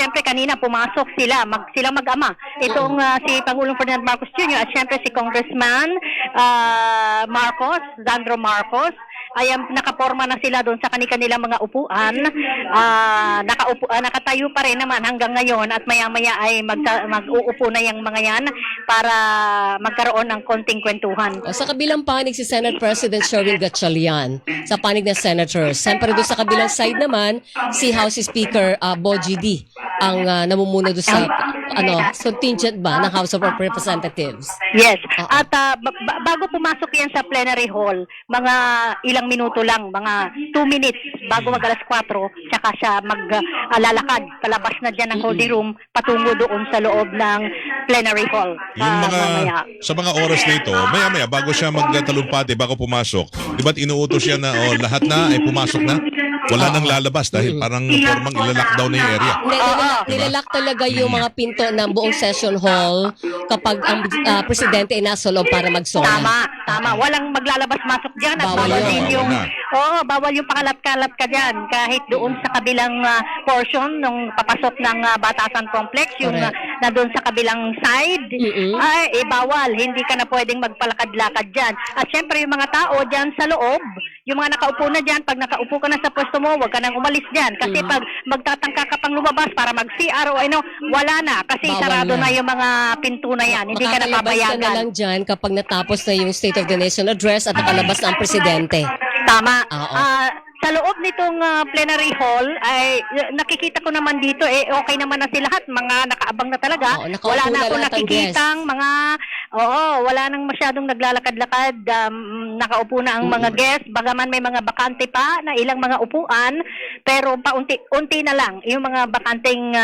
Siyempre kanina pumasok sila mag-ama. Itong si Pangulong Ferdinand Marcos Jr. at siyempre si Congressman Sandro Marcos, ay nakaporma na sila doon sa kanilang mga upuan. Nakatayo pa rin naman hanggang ngayon at maya-maya ay mag-uupo na yung mga yan para magkaroon ng konting kwentuhan. Sa kabilang panig si Senate President Sherwin Gatchalian, sa panig ng Senators. Siyempre doon sa kabilang side naman, si House Speaker Bogie D ang namumuno doon sa contingent ba ng House of Representatives. Yes. At bago pumasok yan sa plenary hall, mga ilang minuto lang, mga 2 minutes bago mag alas 4, tsaka siya maglalakad palabas na dyan ng holding room patungo doon sa loob ng plenary hall. Sa mga oras na ito, maya-maya bago siya magtalumpati, bago pumasok, di ba't inuutos siya na lahat na ay pumasok na? Wala nang lalabas dahil parang formang ilalockdown na yung area. Nilalak talaga yung mga pinto ng buong session hall kapag ang presidente ay nasa loob para magsona. Tama. Walang maglalabas-masok dyan at bawal yung pakalat-kalat ka dyan kahit doon sa kabilang portion nung papasok ng Batasan Complex, yung na doon sa kabilang side, ay bawal. Hindi ka na pwedeng magpalakad-lakad dyan. At syempre yung mga tao dyan sa loob, yung mga nakaupo na dyan, pag nakaupo ka na sa pwesto mo, huwag ka nang umalis dyan. Kasi pag magtatangka ka pang lumabas para mag-CR o wala na. Kasi sarado na yung mga pinto na yan. Hindi ka na papayagan. Ka na lang dyan kapag natapos na yung State of the Nation Address at nakalabas na ang presidente. Tama. Sa loob nitong plenary hall ay nakikita ko naman dito okay naman na sila lahat, mga nakaabang na talaga. Wala na ako nakikitang wala nang masyadong naglalakad-lakad, nakaupo na ang mga guests, bagaman may mga bakante pa na ilang mga upuan, pero paunti-unti na lang yung mga bakanteng